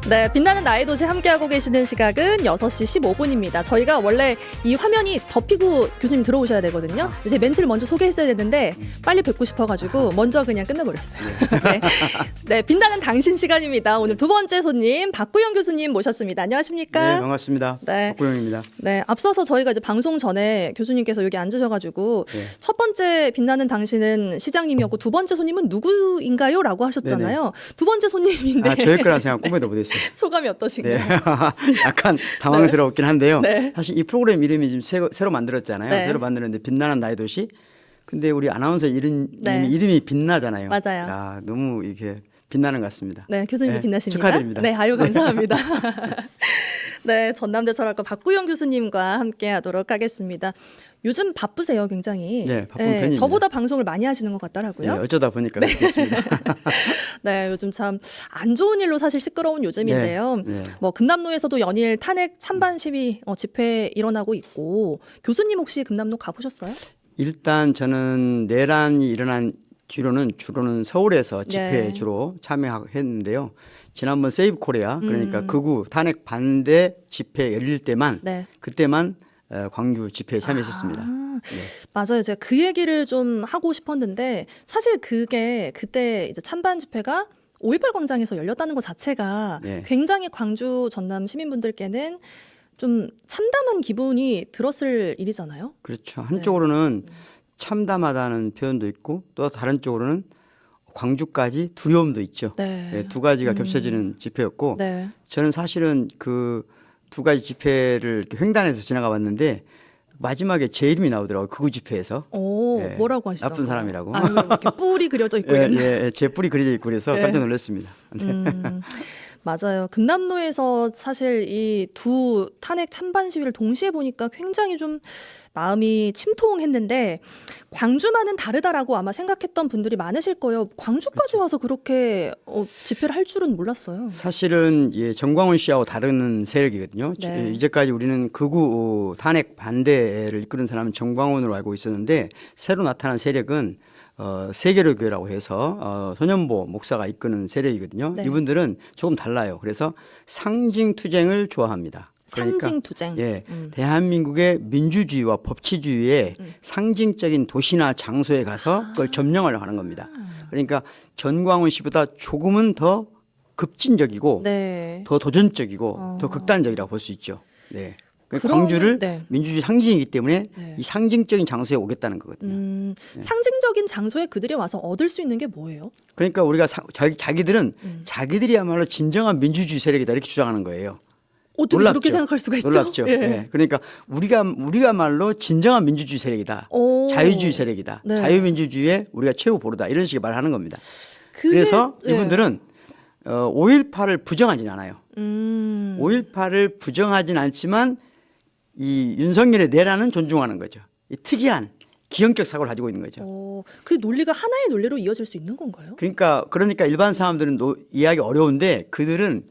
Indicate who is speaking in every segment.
Speaker 1: 네, 빛나는 나의 도시 함께하고 계시는 시각은 6시 15분입니다. 저희가 원래 이 화면이 덮이고 교수님 들어오셔야 되거든요. 제 멘트를 먼저 소개했어야 됐는데 빨리 뵙고 싶어가지고 먼저 그냥 끝내버렸어요. 네. 네, 빛나는 당신 시간입니다. 오늘 두 번째 손님 박구영 교수님 모셨습니다. 안녕하십니까?
Speaker 2: 네, 반갑습니다.
Speaker 1: 네.
Speaker 2: 박구영입니다.
Speaker 1: 네, 앞서서 저희가 이제 방송 전에 교수님께서 여기 앉으셔가지고
Speaker 2: 네.
Speaker 1: 첫 번째 빛나는 당신은 시장님이었고 두 번째 손님은 누구인가요? 라고 하셨잖아요.
Speaker 2: 네네.
Speaker 1: 두 번째 손님인데
Speaker 2: 아, 저일 거라 생각 꿈에도 못했어요.
Speaker 1: 소감이 어떠신가요?
Speaker 2: 네. 약간 당황스럽긴 한데요.
Speaker 1: 네.
Speaker 2: 사실 이 프로그램 이름이 지금 새로 만들었잖아요.
Speaker 1: 네.
Speaker 2: 새로 만들었는데 빛나는 나의 도시. 근데 우리 아나운서
Speaker 1: 네.
Speaker 2: 이름이 빛나잖아요.
Speaker 1: 맞아요.
Speaker 2: 아, 너무 이게 빛나는 것 같습니다.
Speaker 1: 네, 교수님도
Speaker 2: 네,
Speaker 1: 빛나십니다.
Speaker 2: 축하드립니다.
Speaker 1: 네, 아유 감사합니다. 네, 전남대 철학과 박구영 교수님과 함께하도록 하겠습니다. 요즘 바쁘세요, 굉장히.
Speaker 2: 네, 바쁜 편입니다.
Speaker 1: 저보다 방송을 많이 하시는 것 같더라고요.
Speaker 2: 네, 어쩌다 보니까 그렇게 됐습니다.
Speaker 1: 네, 요즘 참 안 좋은 일로 사실 시끄러운 요즘인데요.
Speaker 2: 네.
Speaker 1: 뭐 금남로에서도 연일 탄핵 찬반 시위 집회 일어나고 있고 교수님 혹시 금남로 가보셨어요?
Speaker 2: 일단 저는 내란이 일어난 뒤로는 주로는 서울에서 집회에
Speaker 1: 네.
Speaker 2: 주로 참여했는데요. 지난번 세이브 코리아 그러니까 극우 탄핵 반대 집회 열릴 때만
Speaker 1: 네.
Speaker 2: 그때만 광주 집회에 참여했었습니다.
Speaker 1: 아,
Speaker 2: 네.
Speaker 1: 맞아요. 제가 그 얘기를 좀 하고 싶었는데 사실 그게 그때 이제 찬반 집회가 5.18 광장에서 열렸다는 것 자체가
Speaker 2: 네.
Speaker 1: 굉장히 광주 전남 시민분들께는 좀 참담한 기분이 들었을 일이잖아요.
Speaker 2: 그렇죠. 한쪽으로는 참담하다는 표현도 있고 또 다른 쪽으로는 광주까지 두려움도 있죠.
Speaker 1: 네.
Speaker 2: 네, 두 가지가 겹쳐지는 집회였고
Speaker 1: 네.
Speaker 2: 저는 사실은 그 두 가지 집회를 이렇게 횡단해서 지나가 봤는데 마지막에 제 이름이 나오더라고요. 극우 집회에서.
Speaker 1: 오,
Speaker 2: 네,
Speaker 1: 뭐라고 하시더라고요?
Speaker 2: 나쁜 사람이라고.
Speaker 1: 아유, 이렇게 뿔이 그려져 있고
Speaker 2: 예,
Speaker 1: 이랬나요?
Speaker 2: 예, 제 뿔이 그려져 있고 그래서
Speaker 1: 네.
Speaker 2: 깜짝 놀랐습니다.
Speaker 1: 맞아요. 금남로에서 사실 이 두 탄핵 찬반 시위를 동시에 보니까 굉장히 좀 마음이 침통했는데 광주만은 다르다라고 아마 생각했던 분들이 많으실 거예요. 광주까지 와서 그렇게 집회를 할 줄은 몰랐어요.
Speaker 2: 사실은 예, 정광훈 씨하고 다른 세력이거든요.
Speaker 1: 네.
Speaker 2: 이제까지 우리는 극우 탄핵 반대를 이끄는 사람은 정광훈으로 알고 있었는데 새로 나타난 세력은 세계로 교회라고 해서 손현보 목사가 이끄는 세력이거든요.
Speaker 1: 네.
Speaker 2: 이분들은 조금 달라요. 그래서 상징 투쟁을 좋아합니다.
Speaker 1: 상징 투쟁.
Speaker 2: 예, 대한민국의 민주주의와 법치주의의 상징적인 도시나 장소에 가서 그걸 점령하려고 하는 겁니다. 그러니까 전광훈 씨보다 조금은 더 급진적이고
Speaker 1: 네.
Speaker 2: 더 도전적이고 더 극단적이라고 볼 수 있죠. 네.
Speaker 1: 그럼,
Speaker 2: 광주를
Speaker 1: 네.
Speaker 2: 민주주의 상징이기 때문에
Speaker 1: 네.
Speaker 2: 이 상징적인 장소에 오겠다는 거거든요.
Speaker 1: 상징적인 장소에 그들이 와서 얻을 수 있는 게 뭐예요?
Speaker 2: 그러니까 우리가 자기들은 자기들이야말로 진정한 민주주의 세력이다 이렇게 주장하는 거예요.
Speaker 1: 어떻게
Speaker 2: 놀랍죠?
Speaker 1: 그렇게 생각할 수가 있죠?
Speaker 2: 놀랍죠.
Speaker 1: 예.
Speaker 2: 예. 그러니까 우리가말로 진정한 민주주의 세력이다.
Speaker 1: 오.
Speaker 2: 자유주의 세력이다.
Speaker 1: 네.
Speaker 2: 자유민주주의의 우리가 최후 보루다. 이런 식의 말을 하는 겁니다.
Speaker 1: 그게-
Speaker 2: 그래서
Speaker 1: 예.
Speaker 2: 이분들은 5.18을 부정하진 않아요. 5.18을 부정하진 않지만 이 윤석열의 내란은 존중하는 거죠. 이 특이한 기형적 사고를 가지고 있는 거죠.
Speaker 1: 그 논리가 하나의 논리로 이어질 수 있는 건가요?
Speaker 2: 그러니까 일반 사람들은 이해하기 어려운데 그들은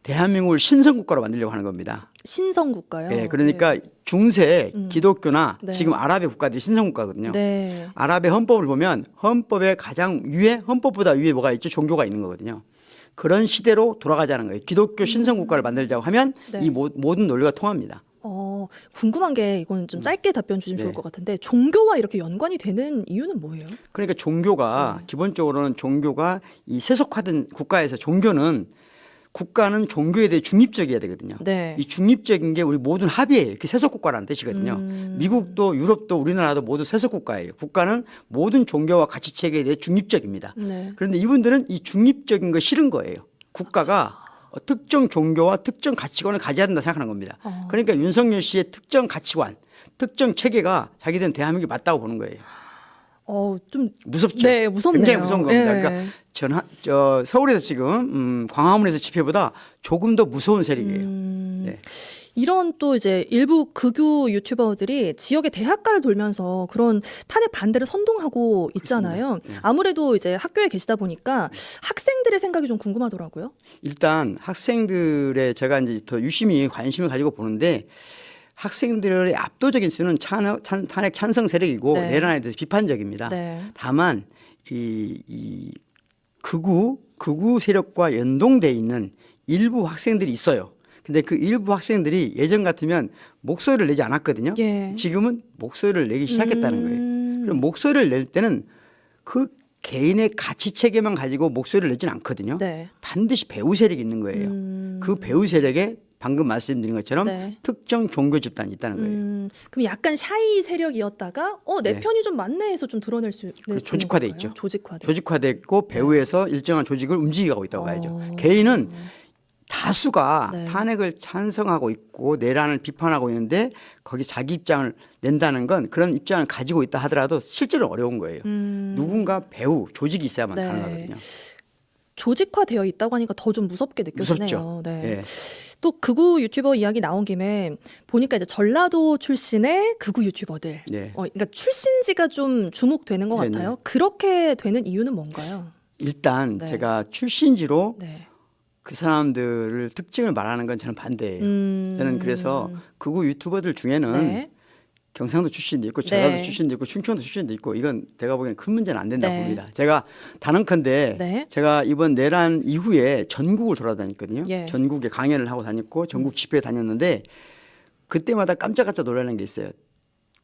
Speaker 2: 대한민국을 신성국가로 만들려고 하는 겁니다.
Speaker 1: 신성국가요?
Speaker 2: 예, 그러니까 중세 기독교나
Speaker 1: 네.
Speaker 2: 지금 아랍의 국가들이 신성국가거든요.
Speaker 1: 네.
Speaker 2: 아랍의 헌법을 보면 헌법의 가장 위에 헌법보다 위에 뭐가 있죠? 종교가 있는 거거든요. 그런 시대로 돌아가자는 거예요. 기독교 신성국가를 만들자고 하면
Speaker 1: 네.
Speaker 2: 이 모든 논리가 통합니다.
Speaker 1: 궁금한 게 이건 좀 짧게 답변 주시면 좋을
Speaker 2: 네.
Speaker 1: 것 같은데 종교와 이렇게 연관이 되는 이유는 뭐예요?
Speaker 2: 그러니까 종교가 기본적으로는 종교가 이 세속화된 국가에서 국가는 종교에 대해 중립적이어야 되거든요.
Speaker 1: 네.
Speaker 2: 이 중립적인 게 우리 모든 합의예요. 이렇게 세속국가라는 뜻이거든요. 미국도 유럽도 우리나라도 모두 세속국가예요. 국가는 모든 종교와 가치체계에 대해 중립적입니다.
Speaker 1: 네.
Speaker 2: 그런데 이분들은 이 중립적인 거 싫은 거예요. 국가가 특정 종교와 특정 가치관을 가져야 된다 생각하는 겁니다. 그러니까 윤석열 씨의 특정 가치관, 특정 체계가 자기들은 대한민국이 맞다고 보는 거예요.
Speaker 1: 좀
Speaker 2: 무섭죠.
Speaker 1: 네, 무섭네요.
Speaker 2: 굉장히 무서운 겁니다.
Speaker 1: 예.
Speaker 2: 그러니까 서울에서 지금 광화문에서 집회보다 조금 더 무서운 세력이에요. 네.
Speaker 1: 이런 또 이제 일부 극우 유튜버들이 지역의 대학가를 돌면서 그런 탄핵 반대를 선동하고 있잖아요.
Speaker 2: 그렇습니다. 네.
Speaker 1: 아무래도 이제 학교에 계시다 보니까 학생들의 생각이 좀 궁금하더라고요.
Speaker 2: 일단 학생들의 제가 이제 더 유심히 관심을 가지고 보는데 학생들의 압도적인 수는 탄핵 찬성 세력이고
Speaker 1: 네.
Speaker 2: 내란에 대해서 비판적입니다.
Speaker 1: 네.
Speaker 2: 다만 이 극우 세력과 연동돼 있는 일부 학생들이 있어요. 근데 그 일부 학생들이 예전 같으면 목소리를 내지 않았거든요.
Speaker 1: 예.
Speaker 2: 지금은 목소리를 내기 시작했다는 거예요. 그럼 목소리를 낼 때는 그 개인의 가치 체계만 가지고 목소리를 내지는 않거든요.
Speaker 1: 네.
Speaker 2: 반드시 배우 세력이 있는 거예요. 그 배우 세력에 방금 말씀드린 것처럼
Speaker 1: 네.
Speaker 2: 특정 종교 집단이 있다는 거예요.
Speaker 1: 그럼 약간 샤이 세력이었다가 내
Speaker 2: 네.
Speaker 1: 편이 좀 맞네 해서 좀 드러낼 수 있는
Speaker 2: 조직화돼
Speaker 1: 건가요?
Speaker 2: 있죠.
Speaker 1: 조직화돼.
Speaker 2: 조직화됐고 배후에서 일정한 조직을 움직이고 있다고 봐야죠.
Speaker 1: 어.
Speaker 2: 개인은 다수가
Speaker 1: 네.
Speaker 2: 탄핵을 찬성하고 있고 내란을 비판하고 있는데 거기 자기 입장을 낸다는 건 그런 입장을 가지고 있다 하더라도 실제로 어려운 거예요. 누군가 배우 조직이 있어야만
Speaker 1: 네.
Speaker 2: 가능하거든요.
Speaker 1: 조직화되어 있다고 하니까 더 좀 무섭게 느껴지네요.
Speaker 2: 무섭죠.
Speaker 1: 네.
Speaker 2: 예.
Speaker 1: 또 극우 유튜버 이야기 나온 김에 보니까 이제 전라도 출신의 극우 유튜버들,
Speaker 2: 네.
Speaker 1: 그러니까 출신지가 좀 주목되는 것
Speaker 2: 네네.
Speaker 1: 같아요. 그렇게 되는 이유는 뭔가요?
Speaker 2: 일단
Speaker 1: 네.
Speaker 2: 제가 출신지로
Speaker 1: 네.
Speaker 2: 그 사람들을 특징을 말하는 건 저는 반대예요. 저는 그래서 극우 유튜버들 중에는
Speaker 1: 네.
Speaker 2: 경상도 출신도 있고 전라도
Speaker 1: 네.
Speaker 2: 출신도 있고 충청도 출신도 있고 이건 제가 보기에는 큰 문제는 안 된다고
Speaker 1: 네.
Speaker 2: 봅니다. 제가 단언컨대
Speaker 1: 네.
Speaker 2: 제가 이번 내란 이후에 전국을 돌아다녔거든요.
Speaker 1: 예.
Speaker 2: 전국에 강연을 하고 다녔고 전국 집회에 다녔는데 그때마다 깜짝깜짝 놀라는 게 있어요.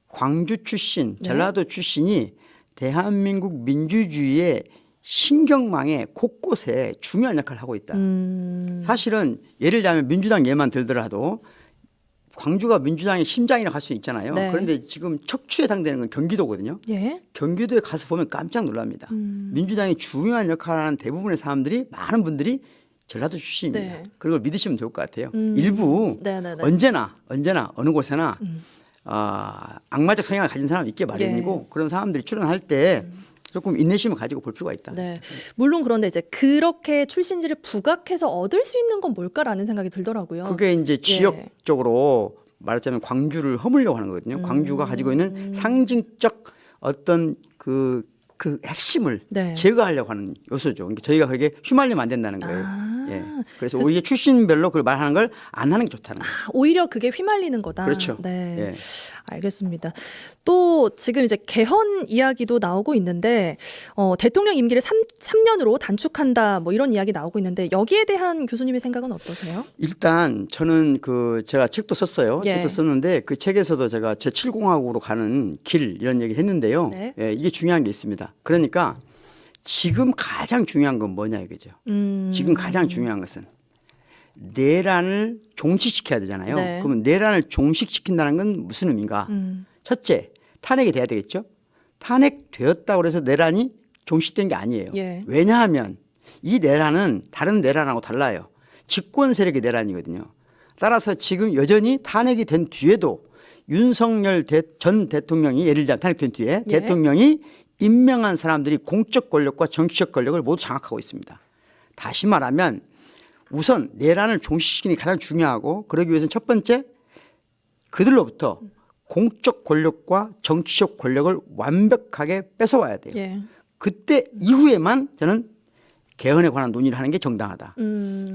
Speaker 2: 광주 출신,
Speaker 1: 네.
Speaker 2: 전라도 출신이 대한민국 민주주의의 신경망에 곳곳에 중요한 역할을 하고 있다. 사실은 예를 들면 민주당 예만 들더라도 광주가 민주당의 심장이라고 할 수 있잖아요.
Speaker 1: 네.
Speaker 2: 그런데 지금 척추에 해당되는 건 경기도거든요.
Speaker 1: 예.
Speaker 2: 경기도에 가서 보면 깜짝 놀랍니다. 민주당이 중요한 역할을 하는 대부분의 사람들이 많은 분들이 전라도 출신입니다.
Speaker 1: 네.
Speaker 2: 그걸 믿으시면 좋을 것 같아요. 일부
Speaker 1: 네네네.
Speaker 2: 언제나 어느 곳에나 악마적 성향을 가진 사람이 있게 마련이고
Speaker 1: 예.
Speaker 2: 그런 사람들이 출연할 때 조금 인내심을 가지고 볼 필요가 있다.
Speaker 1: 네. 물론 그런데 이제 그렇게 출신지를 부각해서 얻을 수 있는 건 뭘까라는 생각이 들더라고요.
Speaker 2: 그게 이제 지역적으로 말하자면 광주를 허물려고 하는 거거든요. 광주가 가지고 있는 상징적 어떤 그 핵심을
Speaker 1: 네.
Speaker 2: 제거하려고 하는 요소죠. 그러니까 저희가 그게 휘말리면 안 된다는 거예요.
Speaker 1: 아.
Speaker 2: 예. 그래서 오히려 출신별로 그걸 말하는 걸 안 하는 게 좋다는 거예요.
Speaker 1: 오히려 그게 휘말리는 거다.
Speaker 2: 그렇죠.
Speaker 1: 네.
Speaker 2: 예.
Speaker 1: 알겠습니다. 또 지금 이제 개헌 이야기도 나오고 있는데 대통령 임기를 3년으로 단축한다 뭐 이런 이야기 나오고 있는데 여기에 대한 교수님의 생각은 어떠세요?
Speaker 2: 일단 저는 제가 책도 썼어요.
Speaker 1: 예.
Speaker 2: 책도 썼는데 그 책에서도 제가 제7공화국으로 가는 길 이런 얘기를 했는데요.
Speaker 1: 네.
Speaker 2: 예, 이게 중요한 게 있습니다. 그러니까 지금 가장 중요한 건 뭐냐 이거죠. 지금 가장 중요한 것은 내란을 종식시켜야 되잖아요.
Speaker 1: 네.
Speaker 2: 그러면 내란을 종식시킨다는 건 무슨 의미인가? 첫째, 탄핵이 돼야 되겠죠. 탄핵되었다고 해서 내란이 종식된 게 아니에요.
Speaker 1: 예.
Speaker 2: 왜냐하면 이 내란은 다른 내란하고 달라요. 집권 세력의 내란이거든요. 따라서 지금 여전히 탄핵이 된 뒤에도 윤석열 전 대통령이 예를 들어 탄핵된 뒤에
Speaker 1: 예.
Speaker 2: 대통령이 임명한 사람들이 공적 권력과 정치적 권력을 모두 장악하고 있습니다. 다시 말하면 우선 내란을 종식시키는 게 가장 중요하고 그러기 위해서는 첫 번째 그들로부터 공적 권력과 정치적 권력을 완벽하게 뺏어와야 돼요.
Speaker 1: 예.
Speaker 2: 그때 이후에만 저는 개헌에 관한 논의를 하는 게 정당하다.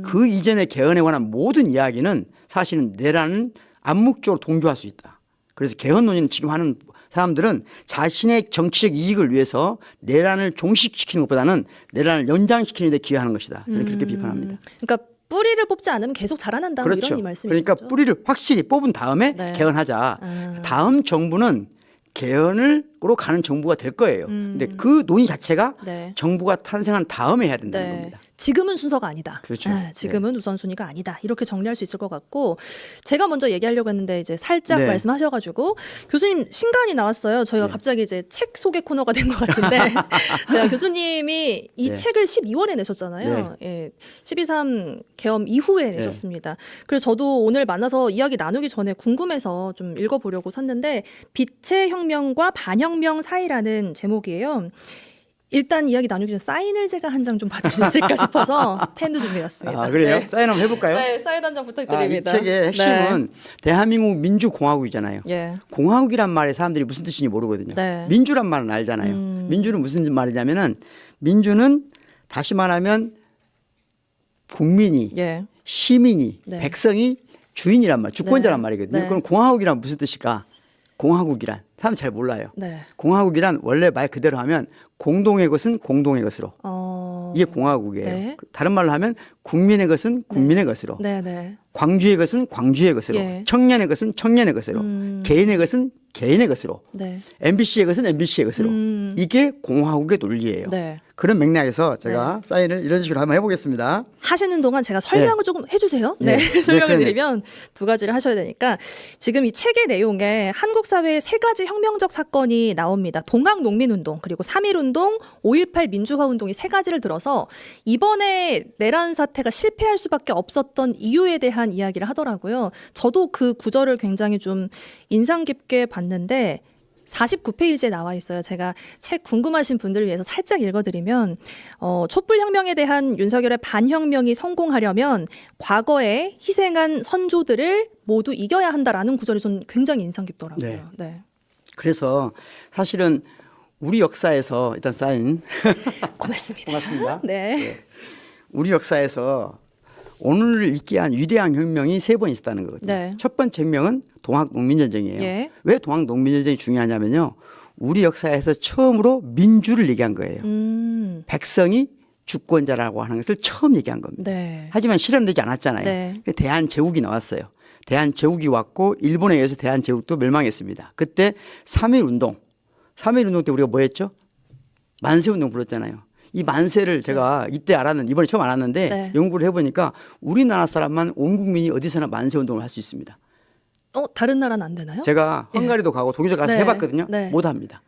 Speaker 2: 그 이전의 개헌에 관한 모든 이야기는 사실은 내란은 암묵적으로 동조할 수 있다. 그래서 개헌 논의는 지금 하는 사람들은 자신의 정치적 이익을 위해서 내란을 종식시키는 것보다는 내란을 연장시키는 데 기여하는 것이다. 저는 그렇게 비판합니다.
Speaker 1: 그러니까 뿌리를 뽑지 않으면 계속 자라난다 뭐
Speaker 2: 그렇죠.
Speaker 1: 이런 이 말씀이시죠?
Speaker 2: 그러니까 뿌리를 확실히 뽑은 다음에
Speaker 1: 네.
Speaker 2: 개헌하자. 다음 정부는 개헌으로 가는 정부가 될 거예요. 근데 그 논의 자체가
Speaker 1: 네.
Speaker 2: 정부가 탄생한 다음에 해야 된다는
Speaker 1: 네.
Speaker 2: 겁니다.
Speaker 1: 지금은 순서가 아니다.
Speaker 2: 그렇죠.
Speaker 1: 지금은 우선순위가 아니다. 이렇게 정리할 수 있을 것 같고 제가 먼저 얘기하려고 했는데 이제 살짝
Speaker 2: 네.
Speaker 1: 말씀하셔가지고 교수님 신간이 나왔어요. 저희가
Speaker 2: 네.
Speaker 1: 갑자기 이제 책 소개 코너가 된 것 같은데 네, 교수님이 이
Speaker 2: 네.
Speaker 1: 책을 12월에 내셨잖아요. 예, 12.3 계엄 이후에 내셨습니다. 그래서 저도 오늘 만나서 이야기 나누기 전에 궁금해서 좀 읽어보려고 샀는데 빛의 혁명과 반혁명 사이라는 제목이에요. 일단 이야기 나누기 전에 사인을 제가 한 장 좀 받을 수 있을까 싶어서 펜도 준비해왔습니다.
Speaker 2: 아, 그래요?
Speaker 1: 네.
Speaker 2: 사인 한번 해볼까요?
Speaker 1: 네, 사인 한 장
Speaker 2: 이
Speaker 1: 부탁드립니다.
Speaker 2: 책의 핵심은 대한민국 민주공화국이잖아요.
Speaker 1: 예.
Speaker 2: 공화국이란 말에 사람들이 무슨 뜻인지 모르거든요.
Speaker 1: 네.
Speaker 2: 민주란 말은 알잖아요. 민주는 무슨 말이냐면은 민주는 다시 말하면 국민이
Speaker 1: 예.
Speaker 2: 시민이
Speaker 1: 네.
Speaker 2: 백성이 주인이란 말, 주권자란
Speaker 1: 네.
Speaker 2: 말이거든요.
Speaker 1: 네.
Speaker 2: 그럼 공화국이란 무슨 뜻일까? 공화국이란 사람 잘 몰라요.
Speaker 1: 네.
Speaker 2: 공화국이란 원래 말 그대로 하면 공동의 것은 공동의 것으로. 이게 공화국이에요.
Speaker 1: 네.
Speaker 2: 다른 말로 하면 국민의 것은 국민의 것으로,
Speaker 1: 네, 네.
Speaker 2: 광주의 것은 광주의 것으로,
Speaker 1: 예.
Speaker 2: 청년의 것은 청년의 것으로, 개인의 것은 개인의 것으로,
Speaker 1: 네.
Speaker 2: MBC의 것은 MBC의 것으로. 이게 공화국의 논리예요.
Speaker 1: 네.
Speaker 2: 그런 맥락에서 제가 사인을 이런 식으로 한번 해보겠습니다.
Speaker 1: 하시는 동안 제가 설명을 조금 해주세요. 네,
Speaker 2: 네.
Speaker 1: 설명을
Speaker 2: 네,
Speaker 1: 드리면 두 가지를 하셔야 되니까 지금 이 책의 내용에 한국 사회의 세 가지 혁명적 사건이 나옵니다. 동학농민운동, 그리고 3.1운동, 5.18 민주화운동 이 세 가지를 들어서 이번에 내란 사태가 실패할 수밖에 없었던 이유에 대한 이야기를 하더라고요. 저도 그 구절을 굉장히 좀 인상 깊게 봤는데 49페이지에 나와 있어요. 제가 책 궁금하신 분들을 위해서 살짝 읽어드리면 촛불혁명에 대한 윤석열의 반혁명이 성공하려면 과거에 희생한 선조들을 모두 이겨야 한다라는 구절이 전 굉장히 인상 깊더라고요.
Speaker 2: 네.
Speaker 1: 네.
Speaker 2: 그래서 사실은 우리 역사에서 일단 사인
Speaker 1: 고맙습니다.
Speaker 2: 고맙습니다.
Speaker 1: 네.
Speaker 2: 우리 역사에서 오늘을 있게 한 위대한 혁명이 세 번 있었다는 거거든요.
Speaker 1: 네.
Speaker 2: 첫 번째 혁명은 동학농민전쟁이에요.
Speaker 1: 예.
Speaker 2: 왜 동학농민전쟁이 중요하냐면요. 우리 역사에서 처음으로 민주를 얘기한 거예요. 백성이 주권자라고 하는 것을 처음 얘기한 겁니다.
Speaker 1: 네.
Speaker 2: 하지만 실현되지 않았잖아요.
Speaker 1: 네.
Speaker 2: 대한제국이 나왔어요. 대한제국이 왔고 일본에 의해서 대한제국도 멸망했습니다. 그때 3.1운동. 3.1운동 때 우리가 뭐 했죠? 만세운동 불렀잖아요. 이 만세를 제가 이때 알았는데 이번에 처음 알았는데
Speaker 1: 네.
Speaker 2: 연구를 해보니까 우리나라 사람만 온 국민이 어디서나 만세운동을 할 수 있습니다.
Speaker 1: 다른 나라는 안 되나요?
Speaker 2: 제가 헝가리도 가고 독일도 가서
Speaker 1: 네.
Speaker 2: 해봤거든요.
Speaker 1: 네.
Speaker 2: 못합니다.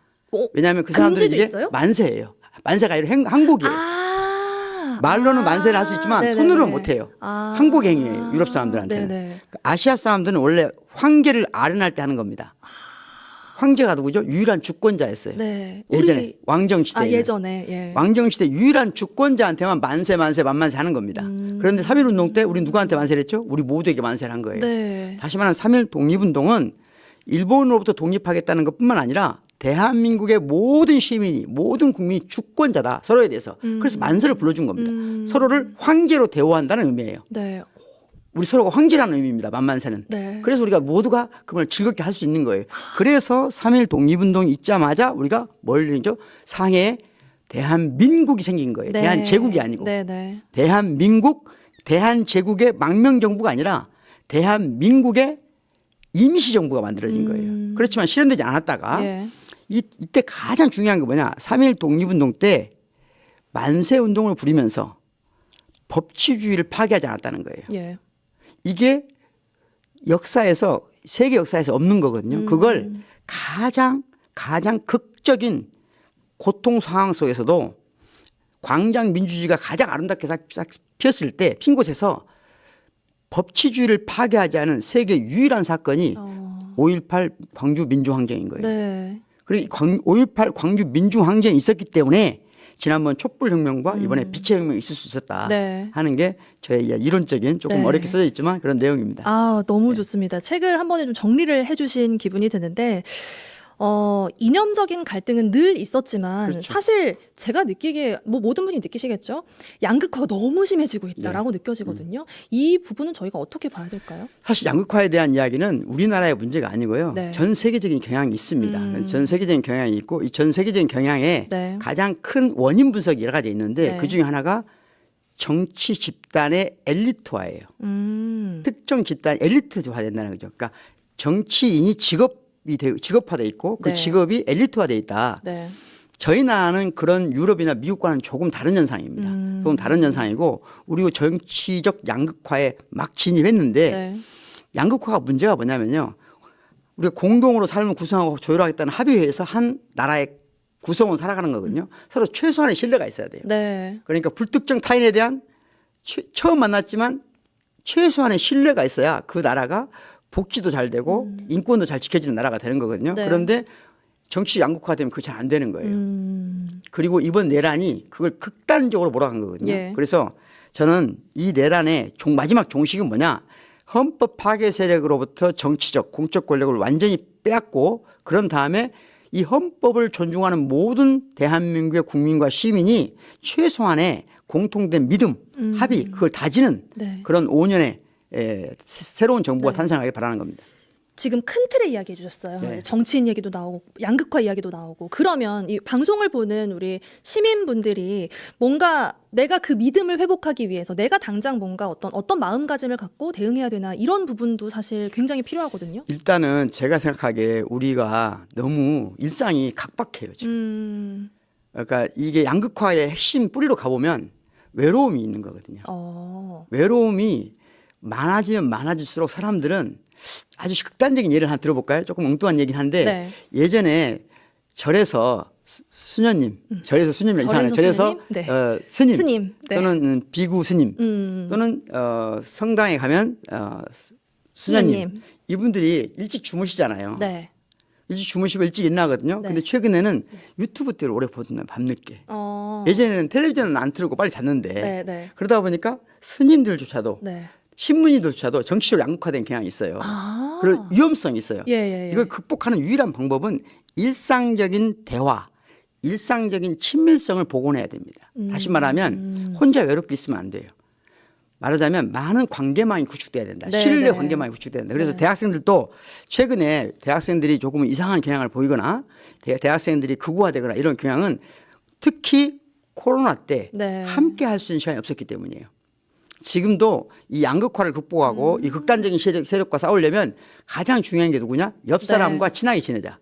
Speaker 2: 왜냐하면 그 사람들은
Speaker 1: 금지도
Speaker 2: 이게
Speaker 1: 있어요?
Speaker 2: 만세예요. 만세가 아니라 항복이에요. 말로는 만세를 할 수 있지만
Speaker 1: 네네네.
Speaker 2: 손으로는 못해요. 항복행위예요. 유럽 사람들한테는.
Speaker 1: 네네.
Speaker 2: 아시아 사람들은 원래 황제를 아련할 때 하는 겁니다. 황제가 누구죠? 유일한 주권자였어요.
Speaker 1: 네.
Speaker 2: 예전에 왕정시대에
Speaker 1: 예전에 예.
Speaker 2: 왕정시대 유일한 주권자한테만 만세 만세 하는 겁니다. 그런데 3.1운동 때 우리 누구한테 만세를 했죠? 우리 모두에게 만세를 한 거예요.
Speaker 1: 네.
Speaker 2: 다시 말하면 3.1 독립운동은 일본으로부터 독립하겠다는 것뿐만 아니라 대한민국의 모든 시민이 모든 국민이 주권자다 서로에 대해서. 그래서 만세를 불러준 겁니다. 서로를 황제로 대우한다는 의미예요.
Speaker 1: 네.
Speaker 2: 우리 서로가 황제라는 의미입니다. 만만세는.
Speaker 1: 네.
Speaker 2: 그래서 우리가 모두가 그걸 즐겁게 할 수 있는 거예요. 그래서 3.1 독립운동이 있자마자 우리가 뭘 했죠? 상해에 대한민국이 생긴 거예요.
Speaker 1: 네.
Speaker 2: 대한제국이 아니고.
Speaker 1: 네네.
Speaker 2: 대한민국, 대한제국의 망명정부가 아니라 대한민국의 임시정부가 만들어진 거예요. 그렇지만 실현되지 않았다가
Speaker 1: 예.
Speaker 2: 이때 가장 중요한 게 뭐냐. 3.1 독립운동 때 만세운동을 부리면서 법치주의를 파괴하지 않았다는 거예요.
Speaker 1: 예.
Speaker 2: 이게 역사에서 세계 역사에서 없는 거거든요. 그걸 가장 극적인 고통 상황 속에서도 광장 민주주의가 가장 아름답게 싹 피었을 때 핀 곳에서 법치주의를 파괴하지 않은 세계 유일한 사건이 5.18 광주 민주항쟁인 거예요.
Speaker 1: 네.
Speaker 2: 그리고 5.18 광주 민주항쟁이 있었기 때문에 지난번 촛불혁명과 이번에 빛의 혁명이 있을 수 있었다
Speaker 1: 네.
Speaker 2: 하는 게 저의 이론적인 조금
Speaker 1: 네.
Speaker 2: 어렵게 써져 있지만 그런 내용입니다.
Speaker 1: 너무 좋습니다. 책을 한 번에 좀 정리를 해주신 기분이 드는데 이념적인 갈등은 늘 있었지만
Speaker 2: 그렇죠.
Speaker 1: 사실 제가 느끼기에 모든 분이 느끼시겠죠. 양극화가 너무 심해지고 있다라고 느껴지거든요. 이 부분은 저희가 어떻게 봐야 될까요?
Speaker 2: 사실 양극화에 대한 이야기는 우리나라의 문제가 아니고요.
Speaker 1: 네.
Speaker 2: 전 세계적인 경향이 있습니다. 전 세계적인 경향이 있고 이 전 세계적인 경향에
Speaker 1: 네.
Speaker 2: 가장 큰 원인 분석이 여러 가지 있는데
Speaker 1: 네.
Speaker 2: 그중에 하나가 정치 집단의 엘리트화예요. 특정 집단 엘리트화된다는 거죠. 그러니까 정치인이 직업화돼 있고 그
Speaker 1: 네.
Speaker 2: 직업이 엘리트화돼 있다.
Speaker 1: 네.
Speaker 2: 저희 나라는 그런 유럽이나 미국과는 조금 다른 현상입니다. 조금 다른 현상이고 우리 정치적 양극화에 막 진입했는데
Speaker 1: 네.
Speaker 2: 양극화가 문제가 뭐냐면요. 우리가 공동으로 삶을 구성하고 조율하겠다는 합의회에서 한 나라의 구성원 살아가는 거거든요. 서로 최소한의 신뢰가 있어야 돼요.
Speaker 1: 네.
Speaker 2: 그러니까 불특정 타인에 대한 처음 만났지만 최소한의 신뢰가 있어야 그 나라가 복지도 잘 되고 인권도 잘 지켜지는 나라가 되는 거거든요.
Speaker 1: 네.
Speaker 2: 그런데 정치 양극화되면 그게 잘 안 되는 거예요. 그리고 이번 내란이 그걸 극단적으로 몰아간 거거든요.
Speaker 1: 예.
Speaker 2: 그래서 저는 이 내란의 마지막 종식은 뭐냐. 헌법 파괴 세력으로부터 정치적 공적 권력을 완전히 빼앗고 그런 다음에 이 헌법을 존중하는 모든 대한민국의 국민과 시민이 최소한의 공통된 믿음, 합의 그걸 다지는
Speaker 1: 네.
Speaker 2: 그런 5년의 새로운 정부가
Speaker 1: 네.
Speaker 2: 탄생하길 바라는 겁니다.
Speaker 1: 지금 큰 틀의 이야기 해주셨어요.
Speaker 2: 네.
Speaker 1: 정치인 얘기도 나오고 양극화 이야기도 나오고 그러면 이 방송을 보는 우리 시민분들이 뭔가 내가 그 믿음을 회복하기 위해서 내가 당장 뭔가 어떤 마음가짐을 갖고 대응해야 되나 이런 부분도 사실 굉장히 필요하거든요.
Speaker 2: 일단은 제가 생각하기에 우리가 너무 일상이 각박해요. 지금. 그러니까 이게 양극화의 핵심 뿌리로 가보면 외로움이 있는 거거든요. 외로움이 많아지면 많아질수록 사람들은 아주 극단적인 예를 하나 들어볼까요? 조금 엉뚱한 얘기긴 한데
Speaker 1: 네.
Speaker 2: 예전에 절에서 수녀님, 절에서 수녀님 이상하네. 절에서
Speaker 1: 네.
Speaker 2: 스님,
Speaker 1: 네.
Speaker 2: 또는 비구 스님 또는 성당에 가면 수녀님 이분들이 일찍 주무시잖아요.
Speaker 1: 네.
Speaker 2: 일찍 주무시고 일찍 일어나거든요.
Speaker 1: 네.
Speaker 2: 근데 최근에는 유튜브 때를 오래 보던데 밤늦게.
Speaker 1: 어.
Speaker 2: 예전에는 텔레비전은 안 틀고 빨리 잤는데
Speaker 1: 네, 네.
Speaker 2: 그러다 보니까 스님들조차도
Speaker 1: 네.
Speaker 2: 신문인들조차도 정치적으로 양극화된 경향이 있어요. 그리고 위험성이 있어요.
Speaker 1: 예.
Speaker 2: 이걸 극복하는 유일한 방법은 일상적인 대화, 일상적인 친밀성을 복원해야 됩니다. 다시 말하면 혼자 외롭게 있으면 안 돼요. 말하자면 많은 관계망이 구축돼야 된다.
Speaker 1: 네,
Speaker 2: 신뢰
Speaker 1: 네.
Speaker 2: 관계망이 구축돼야 된다. 그래서
Speaker 1: 네.
Speaker 2: 대학생들도 최근에 대학생들이 조금 이상한 경향을 보이거나 대학생들이 극우화되거나 이런 경향은 특히 코로나 때
Speaker 1: 네.
Speaker 2: 함께 할 수 있는 시간이 없었기 때문이에요. 지금도 이 양극화를 극복하고 이 극단적인 세력과 싸우려면 가장 중요한 게 누구냐? 옆 사람과 친하게 지내자.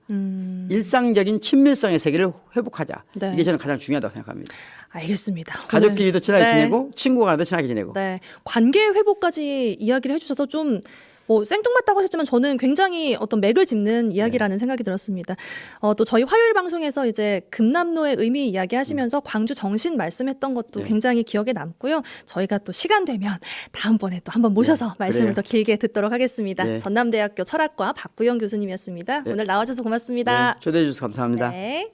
Speaker 2: 일상적인 친밀성의 세계를 회복하자.
Speaker 1: 네.
Speaker 2: 이게 저는 가장 중요하다고 생각합니다.
Speaker 1: 알겠습니다.
Speaker 2: 가족끼리도 친하게
Speaker 1: 네.
Speaker 2: 지내고 친구가 나도 친하게 지내고.
Speaker 1: 네. 관계 회복까지 이야기를 해주셔서 좀 뭐 생뚱맞다고 하셨지만 저는 굉장히 어떤 맥을 짚는 이야기라는 생각이 들었습니다. 또 저희 화요일 방송에서 이제 금남로의 의미 이야기하시면서 광주 정신 말씀했던 것도
Speaker 2: 네.
Speaker 1: 굉장히 기억에 남고요. 저희가 또 시간 되면 다음번에 또 한번 모셔서 말씀을
Speaker 2: 그래요.
Speaker 1: 더 길게 듣도록 하겠습니다.
Speaker 2: 네.
Speaker 1: 전남대학교 철학과 박부영 교수님이었습니다.
Speaker 2: 네.
Speaker 1: 오늘 나와주셔서 고맙습니다.
Speaker 2: 네, 초대해 주셔서 감사합니다.
Speaker 1: 네.